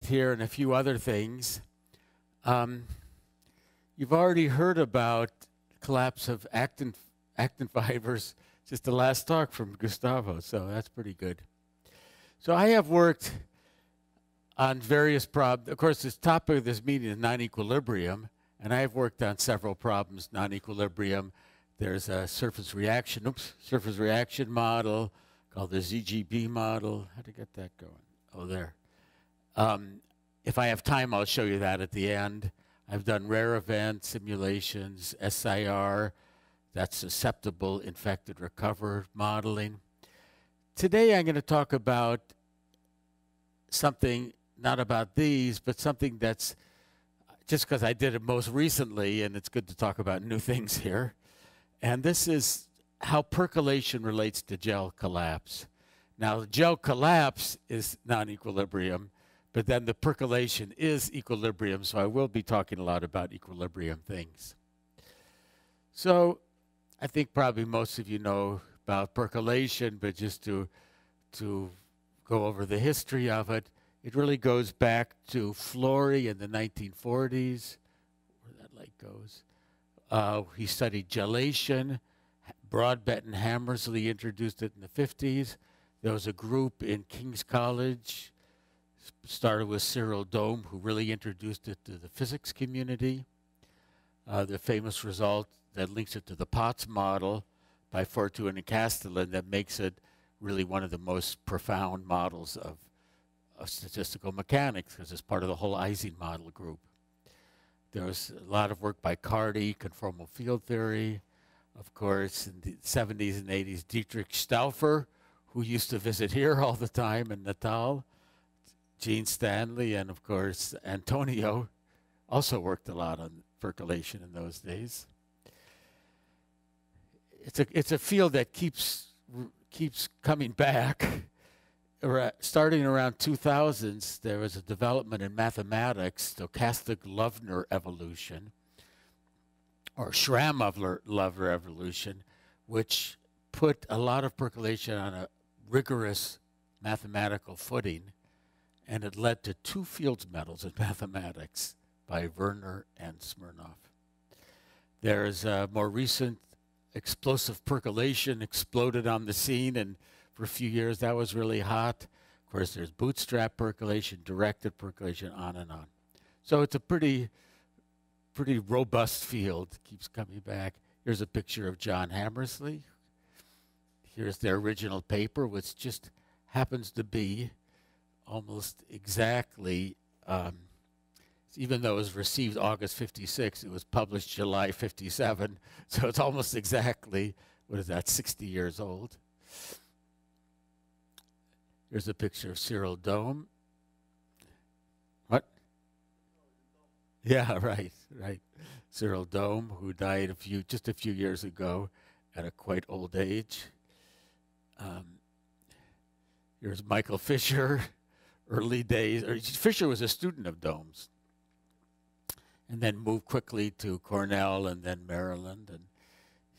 here and a few other things. You've already heard about collapse of actin fibers, just the last talk from Gustavo, so that's pretty good. So I have worked on various problems. Of course, this topic of this meeting is non-equilibrium, and I have worked on several problems, non-equilibrium. There's a surface reaction model called the ZGB model. How to get that going? Oh, there. If I have time, I'll show you that at the end. I've done rare event simulations, SIR, that's susceptible, infected, recover modeling. Today I'm going to talk about something, not about these, but something that's just because I did it most recently, and it's good to talk about new things here. And this is how percolation relates to gel collapse. Now, gel collapse is non-equilibrium, but then the percolation is equilibrium, so I will be talking a lot about equilibrium things. So I think probably most of you know about percolation, but just to go over the history of it, it really goes back to Flory in the 1940s, where that light goes. He studied gelation. Broadbent and Hammersley introduced it in the 50s. There was a group in King's College, started with Cyril Dome, who really introduced it to the physics community. The famous result that links it to the Potts model by Fortuyn and Castellan that makes it really one of the most profound models of statistical mechanics, because it's part of the whole Ising model group. There was a lot of work by Carty, conformal field theory. Of course, in the 70s and 80s, Dietrich Stauffer, who used to visit here all the time in Natal. Gene Stanley, and of course, Antonio also worked a lot on percolation in those days. It's a field that keeps coming back. Starting around 2000s, there was a development in mathematics, stochastic-Loeffler evolution, or Schramm-Loeffler evolution, which put a lot of percolation on a rigorous mathematical footing, and it led to 2 Fields Medals in mathematics by Werner and Smirnov. There's a more recent explosive percolation exploded on the scene, and for a few years that was really hot. Of course, there's bootstrap percolation, directed percolation, on and on. So it's a pretty robust field, keeps coming back. Here's a picture of John Hammersley. Here's their original paper, which just happens to be almost exactly, even though it was received August 56, it was published July 57, so it's almost exactly, what is that, 60 years old. Here's a picture of Cyril Dome. What? Yeah, right. Cyril Dome, who died just a few years ago at a quite old age. Here's Michael Fisher, early days. Fisher was a student of Dome's, and then moved quickly to Cornell and then Maryland, and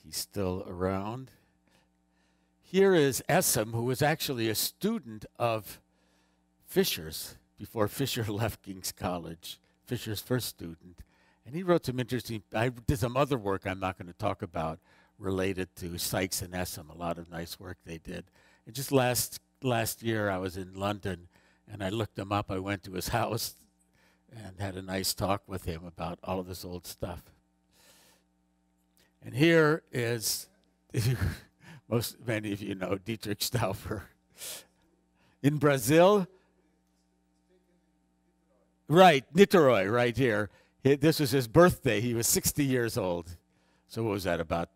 he's still around. Here is Essam, who was actually a student of Fisher's before Fisher left King's College, Fisher's first student. And he wrote some interesting, I did some other work I'm not going to talk about related to Sykes and Essam, a lot of nice work they did. And just last year I was in London and I looked him up. I went to his house and had a nice talk with him about all of this old stuff. And here is, many of you know, Dietrich Stauffer. In Brazil, right, Niterói, right here. This was his birthday. He was 60 years old. So what was that, about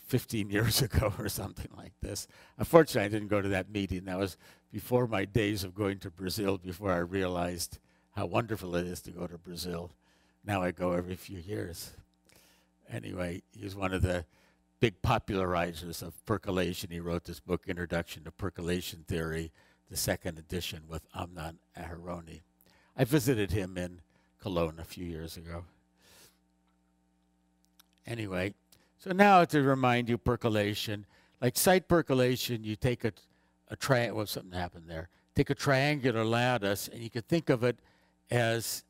15 years ago or something like this? Unfortunately, I didn't go to that meeting. That was before my days of going to Brazil, before I realized how wonderful it is to go to Brazil. Now I go every few years. Anyway, he was one of the big popularizers of percolation. He wrote this book, Introduction to Percolation Theory, the second edition with Amnon Aharoni. I visited him in Cologne a few years ago. Anyway, so now to remind you, percolation, like site percolation, you take well, something happened there. take a triangular lattice, and you could think of it as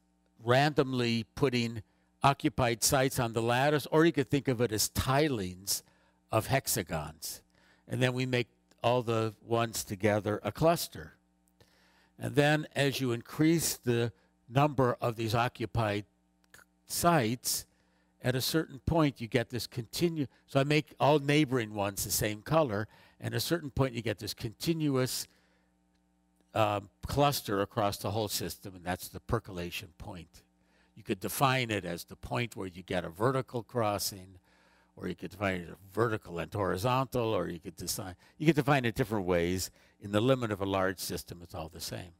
randomly putting occupied sites on the lattice, or you could think of it as tilings of hexagons. And then we make all the ones together a cluster. And then as you increase the number of these occupied sites, at a certain point you get this so I make all neighboring ones the same color, and at a certain point you get this continuous cluster across the whole system, and that's the percolation point. You could define it as the point where you get a vertical crossing, or you could define it as vertical and horizontal, or you could define it different ways. In the limit of a large system, it's all the same.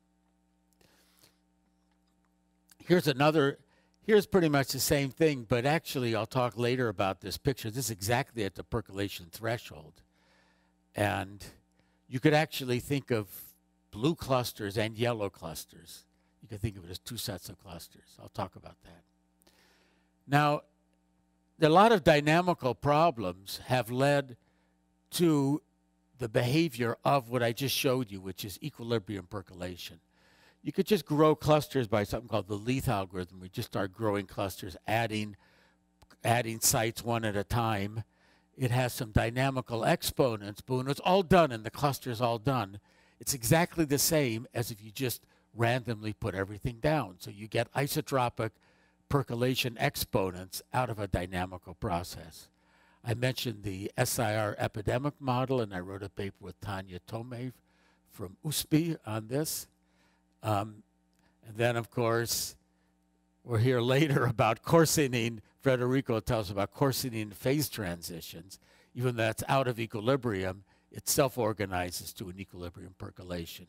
Here's pretty much the same thing, but actually I'll talk later about this picture. This is exactly at the percolation threshold. And you could actually think of blue clusters and yellow clusters. You can think of it as two sets of clusters. I'll talk about that. Now, a lot of dynamical problems have led to the behavior of what I just showed you, which is equilibrium percolation. You could just grow clusters by something called the Leith algorithm. We just start growing clusters, adding sites one at a time. It has some dynamical exponents, but when it's all done and the cluster's all done, it's exactly the same as if you just randomly put everything down. So you get isotropic percolation exponents out of a dynamical process. I mentioned the SIR epidemic model, and I wrote a paper with Tanya Tomei from USP on this. And then, of course, we'll hear later about coarsening. Federico tells about coarsening phase transitions. Even though that's out of equilibrium, it self-organizes to an equilibrium percolation.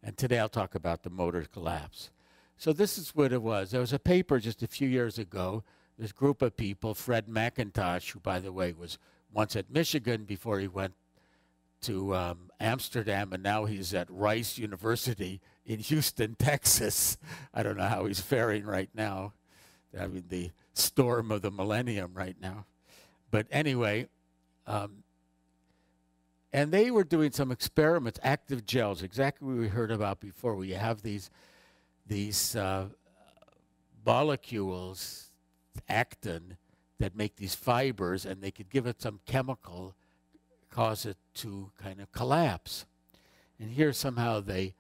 And today I'll talk about the motor collapse. So this is what it was. There was a paper just a few years ago. This group of people, Fred McIntosh, who, by the way, was once at Michigan before he went to Amsterdam, and now he's at Rice University in Houston, Texas. I don't know how he's faring right now. They're having the storm of the millennium right now. But anyway, and they were doing some experiments, active gels, exactly what we heard about before, where you have these molecules, actin, that make these fibers, and they could give it some chemical, cause it to kind of collapse. And here somehow they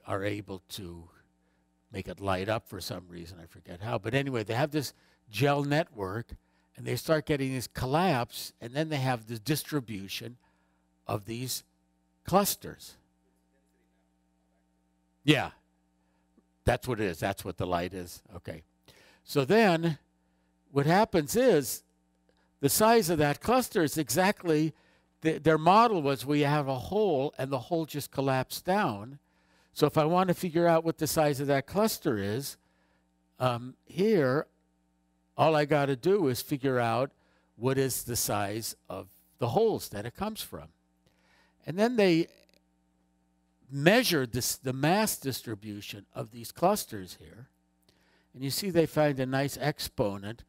are able to make it light up for some reason. I forget how. But anyway, they have this gel network, and they start getting this collapse, and then they have the distribution of these clusters. Yeah, that's what it is. That's what the light is. Okay. So then what happens is the size of that cluster is exactly, their model was we have a hole, and the hole just collapsed down. So if I want to figure out what the size of that cluster is, here, all I got to do is figure out what is the size of the holes that it comes from. And then they measured the mass distribution of these clusters here. And you see they find a nice exponent,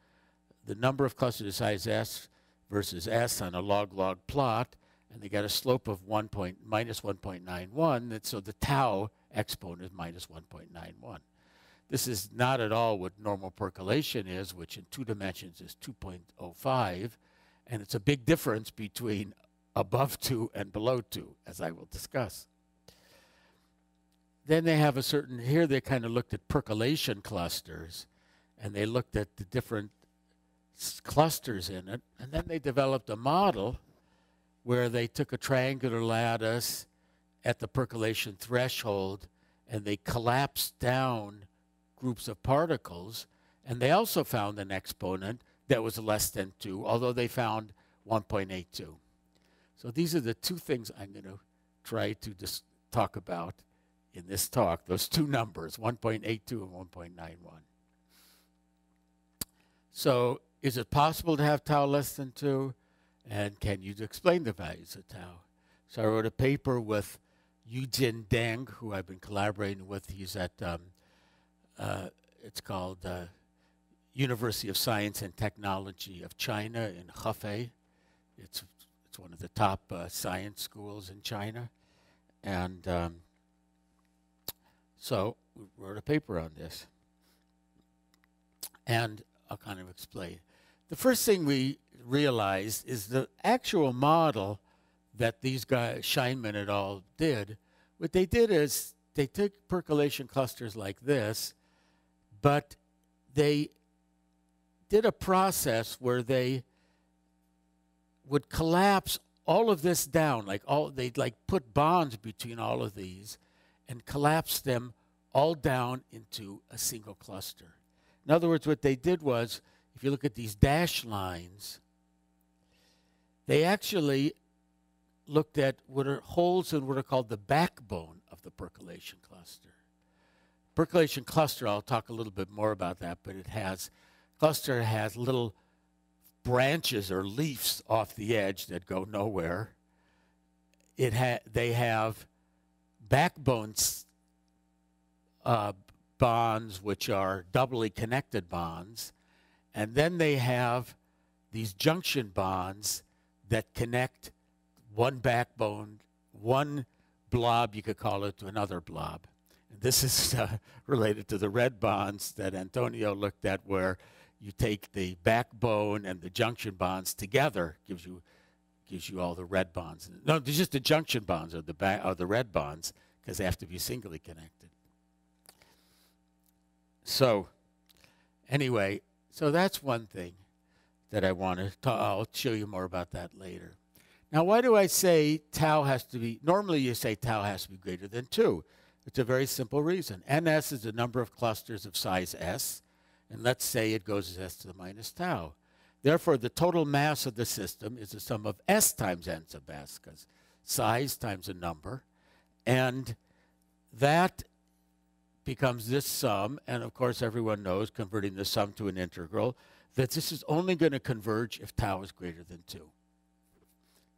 the number of clusters of size S versus S on a log-log plot, and they got a slope of minus 1.91, and so the tau exponent is minus 1.91. This is not at all what normal percolation is, which in 2 dimensions is 2.05, and it's a big difference between above 2 and below 2, as I will discuss. Then they have here they kind of looked at percolation clusters, and they looked at the different clusters in it, and then they developed a model where they took a triangular lattice at the percolation threshold, and they collapsed down groups of particles, and they also found an exponent that was less than 2, although they found 1.82. So these are the two things I'm going to try to talk about in this talk, those two numbers, 1.82 and 1.91. So is it possible to have tau less than 2? And can you explain the values of tau? So I wrote a paper with Yujin Deng, who I've been collaborating with. He's at, it's called University of Science and Technology of China in Hefei. It's one of the top science schools in China. And so we wrote a paper on this. And I'll kind of explain. The first thing we realized is the actual model that these guys, Scheinman et al. Did. What they did is they took percolation clusters like this, but they did a process where they would collapse all of this down, they'd put bonds between all of these and collapse them all down into a single cluster. In other words, what they did was, if you look at these dashed lines, they actually looked at what are holes in what are called the backbone of the percolation cluster. Percolation cluster, I'll talk a little bit more about that, but cluster has little branches or leaves off the edge that go nowhere. They have backbones bonds, which are doubly connected bonds, and then they have these junction bonds that connect one backbone, one blob, you could call it, to another blob. And this is related to the red bonds that Antonio looked at, where you take the backbone and the junction bonds together, gives you all the red bonds. No, they're just the junction bonds are the red bonds, because they have to be singly connected. So anyway, so that's one thing that I want to talk. I'll show you more about that later. Now, why do I say tau has to be, normally you say tau has to be greater than 2. It's a very simple reason. NS is the number of clusters of size S, and let's say it goes as S to the minus tau. Therefore, the total mass of the system is the sum of S times N sub S, because size times a number, and that becomes this sum, and of course everyone knows, converting the sum to an integral, that this is only going to converge if tau is greater than 2.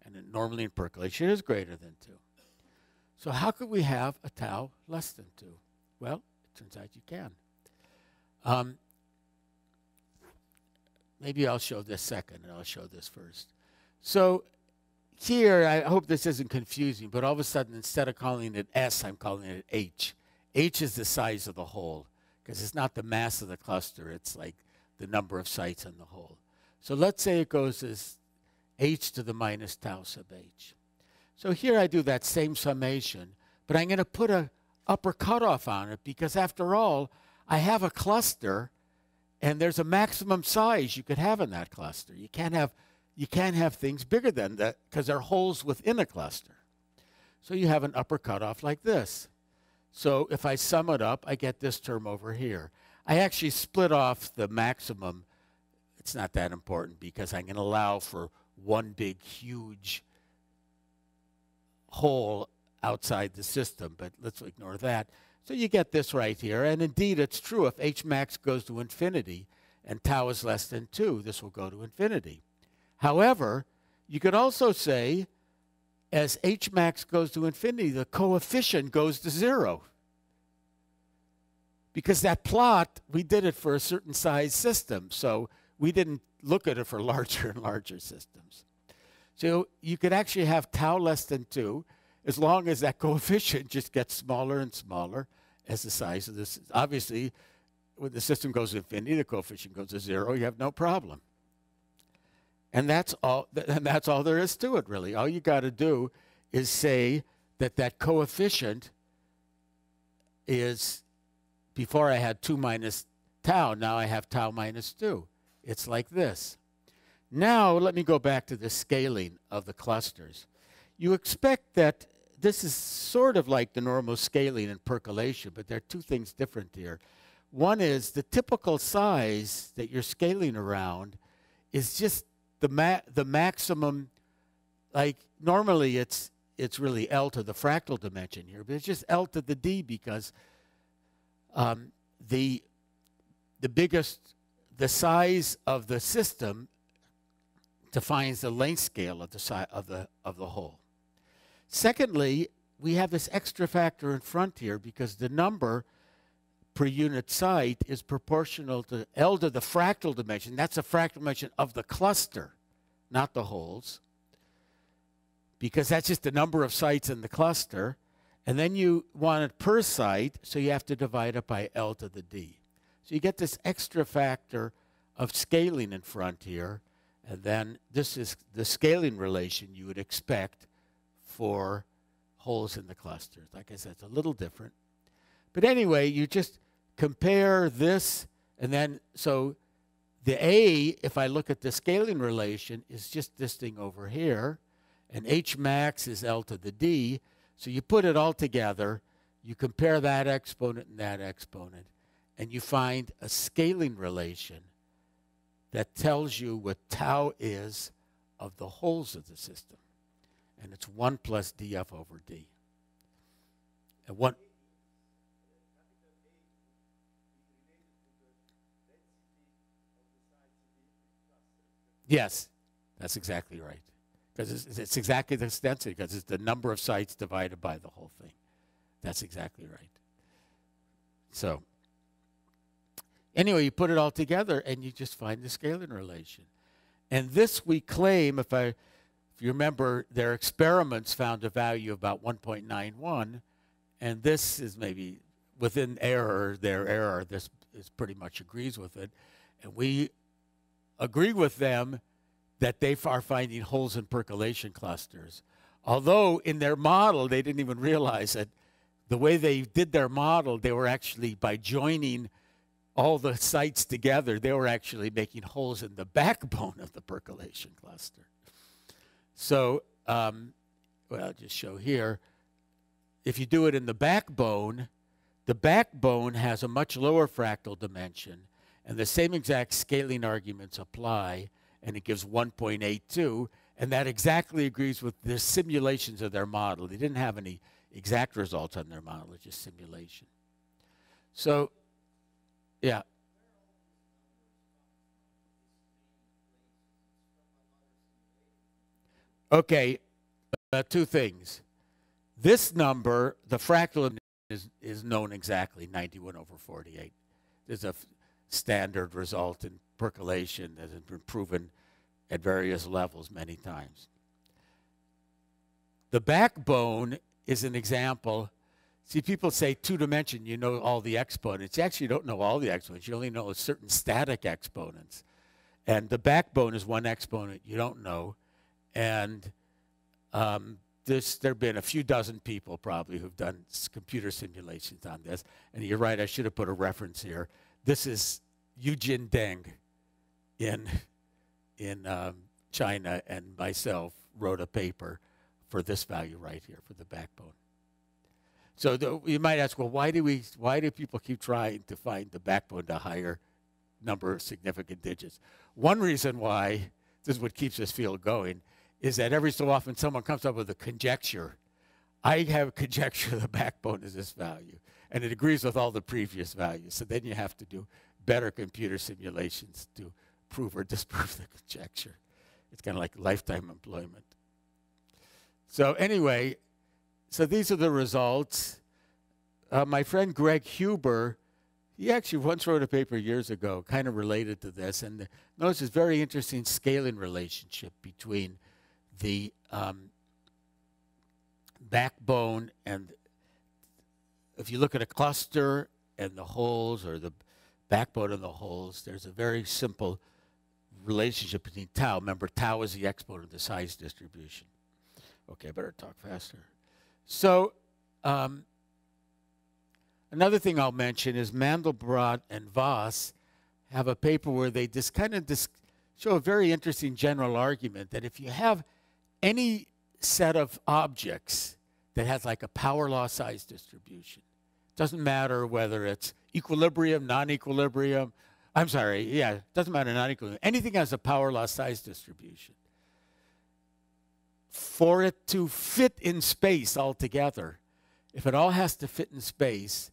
And normally in percolation it is greater than 2. So how could we have a tau less than 2? Well, it turns out you can. Maybe I'll show this second, and I'll show this first. So here, I hope this isn't confusing, but all of a sudden, instead of calling it S, I'm calling it H. H is the size of the hole, because it's not the mass of the cluster. It's like the number of sites in the hole. So let's say it goes as H to the minus tau sub H. So here I do that same summation, but I'm going to put an upper cutoff on it, because after all, I have a cluster, and there's a maximum size you could have in that cluster. You can't have things bigger than that, because they're holes within a cluster. So you have an upper cutoff like this. So if I sum it up, I get this term over here. I actually split off the maximum. It's not that important, because I can allow for one big, huge hole outside the system, but let's ignore that. So you get this right here, and indeed it's true. If H max goes to infinity and tau is less than 2, this will go to infinity. However, you could also say, as H max goes to infinity, the coefficient goes to 0. Because that plot, we did it for a certain size system, so we didn't look at it for larger and larger systems. So you could actually have tau less than 2, as long as that coefficient just gets smaller and smaller as the size of this. Obviously, when the system goes to infinity, the coefficient goes to 0, you have no problem. And that's all there is to it, really. All you got to do is say that that coefficient is, before I had 2 minus tau, now I have tau minus 2. It's like this. Now, let me go back to the scaling of the clusters. You expect that this is sort of like the normal scaling in percolation, but there are two things different here. One is the typical size that you're scaling around is just the maximum. Like normally it's really L to the fractal dimension here, but it's just L to the D, because the size of the system defines the length scale of the size of the hole. Secondly, we have this extra factor in front here, because the number per unit site is proportional to L to the fractal dimension. That's the fractal dimension of the cluster, not the holes, because that's just the number of sites in the cluster. And then you want it per site, so you have to divide it by L to the D. So you get this extra factor of scaling in front here, and then this is the scaling relation you would expect for holes in the clusters. Like I said, it's a little different. But anyway, you just compare this, and then, so the A, if I look at the scaling relation, is just this thing over here, and H max is L to the D. So you put it all together, you compare that exponent and that exponent, and you find a scaling relation that tells you what tau is of the holes of the system. And it's 1 plus df over d. And one, yes, that's exactly right. Because it's exactly this density, because it's the number of sites divided by the whole thing. That's exactly right. So anyway, you put it all together, and you just find the scaling relation. And this we claim, if you remember, their experiments found a value of about 1.91, and this is maybe within error, their error. This is pretty much agrees with it. And we agree with them that they are finding holes in percolation clusters. Although in their model, they didn't even realize that the way they did their model, they were actually, by joining all the sites together, they were actually making holes in the backbone of the percolation cluster. So, well, I'll just show here. If you do it in the backbone has a much lower fractal dimension, and the same exact scaling arguments apply, and it gives 1.82, and that exactly agrees with the simulations of their model. They didn't have any exact results on their model, it's just simulation. So, yeah. Okay, two things. This number, the fractal is known exactly, 91 over 48. There's a standard result in percolation that has been proven at various levels many times. The backbone is an example. See, people say two-dimension, you know all the exponents. You actually don't know all the exponents. You only know certain static exponents. And the backbone is one exponent you don't know. And there have been a few dozen people probably who've done computer simulations on this. And you're right, I should have put a reference here. This is Eugene Deng in China, and myself wrote a paper for this value right here for the backbone. So you might ask, well, why do people keep trying to find the backbone to higher number of significant digits? One reason why, this is what keeps this field going, is that every so often someone comes up with a conjecture. I have a conjecture the backbone is this value, and it agrees with all the previous values. So then you have to do better computer simulations to prove or disprove the conjecture. It's kind of like lifetime employment. So anyway, so these are the results. My friend Greg Huber, he actually once wrote a paper years ago kind of related to this, and notice this very interesting scaling relationship between the backbone, and if you look at a cluster and the holes, or the backbone and the holes, there's a very simple relationship between tau. Remember, tau is the exponent of the size distribution. Okay, I better talk faster. So another thing I'll mention is Mandelbrot and Voss have a paper where they just kind of show a very interesting general argument that if you have any set of objects that has like a power law size distribution, doesn't matter whether it's equilibrium, non-equilibrium, doesn't matter, non-equilibrium, anything has a power law size distribution. For it to fit in space altogether, if it all has to fit in space,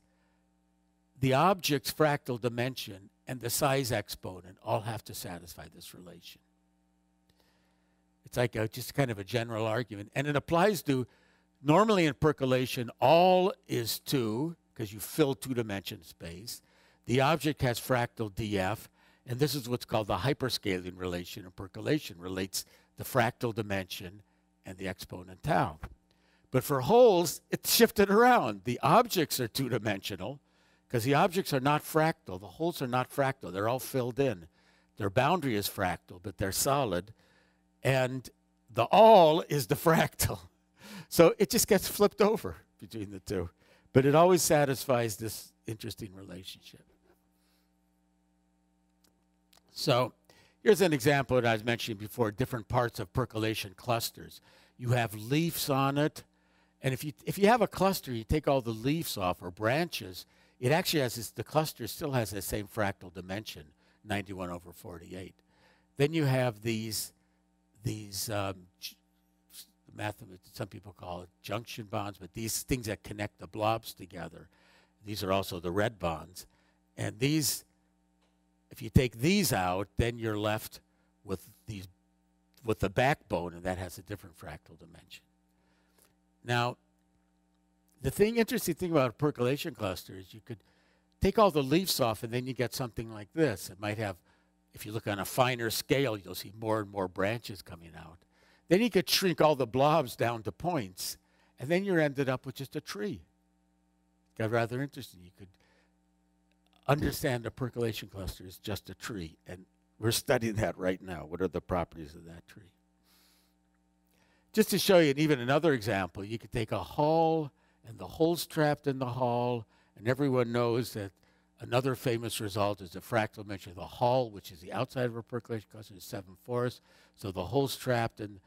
the object's fractal dimension and the size exponent all have to satisfy this relation. It's like just kind of a general argument. And it applies to, normally in percolation, all is 2, because you fill two-dimension space. The object has fractal df, and this is what's called the hyperscaling relation in percolation, relates the fractal dimension and the exponent tau. But for holes, it's shifted around. The objects are two-dimensional because the objects are not fractal. The holes are not fractal. They're all filled in. Their boundary is fractal, but they're solid. And the all is the fractal. So it just gets flipped over between the two. But it always satisfies this interesting relationship. So here's an example that I was mentioning before, different parts of percolation clusters. You have leaves on it. And if you have a cluster, you take all the leaves off or branches, it actually has this, the cluster still has the same fractal dimension, 91/48. Then you have these some people call it junction bonds, but these things that connect the blobs together. These are also the red bonds. And these, if you take these out, then you're left with the backbone, and that has a different fractal dimension. Now, the interesting thing about a percolation cluster is you could take all the leaves off, and then you get something like this. It might have, if you look on a finer scale, you'll see more and more branches coming out. Then you could shrink all the blobs down to points, and then you're ended up with just a tree. Got rather interesting. You could understand a percolation cluster is just a tree, and we're studying that right now. What are the properties of that tree? Just to show you even another example, you could take a hull, and the holes trapped in the hull, and everyone knows that another famous result is the fractal dimension of the hull, which is the outside of a percolation cluster, is 7/4. So the hole's trapped, and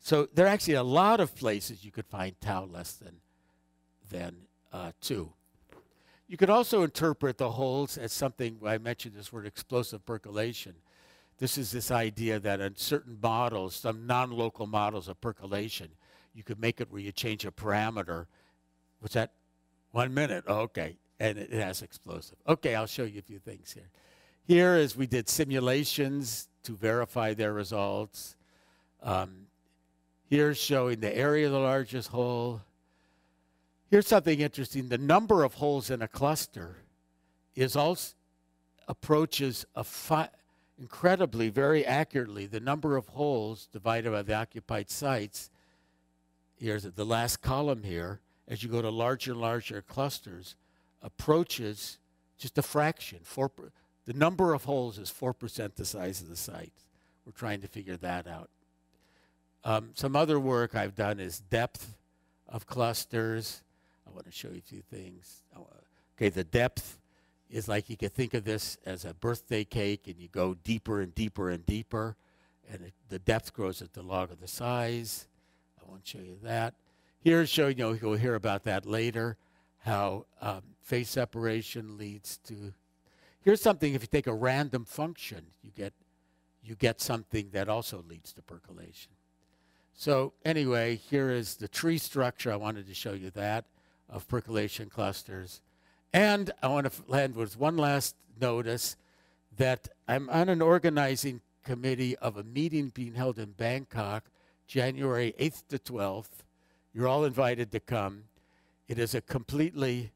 so there are actually a lot of places you could find tau less than 2. You could also interpret the holes as something, I mentioned this word explosive percolation. This is this idea that in certain models, some non-local models of percolation, you could make it where you change a parameter. What's that? 1 minute. Oh, okay. And it has explosive. Okay, I'll show you a few things here. Here is we did simulations to verify their results. Here's showing the area of the largest hole. Here's something interesting. The number of holes in a cluster is also approaches incredibly, very accurately, the number of holes divided by the occupied sites. Here's the last column here. As you go to larger and larger clusters, approaches just a fraction. The number of holes is 4% the size of the site. We're trying to figure that out. Some other work I've done is depth of clusters. I want to show you a few things. Okay, the depth is like you could think of this as a birthday cake, and you go deeper and deeper and deeper, and the depth grows at the log of the size. I won't show you that. Here's showing you, you'll hear about that later, how phase separation leads to. Here's something, if you take a random function, you get something that also leads to percolation. So anyway, here is the tree structure. I wanted to show you that, of percolation clusters. And I want to land with one last notice that I'm on an organizing committee of a meeting being held in Bangkok, January 8th to 12th. You're all invited to come. It is a completely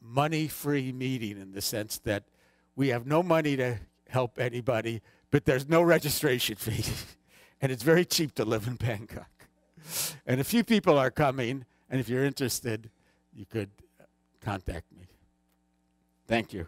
money-free meeting in the sense that we have no money to help anybody, but there's no registration fee. And it's very cheap to live in Bangkok. And a few people are coming, and if you're interested, you could contact me. Thank you.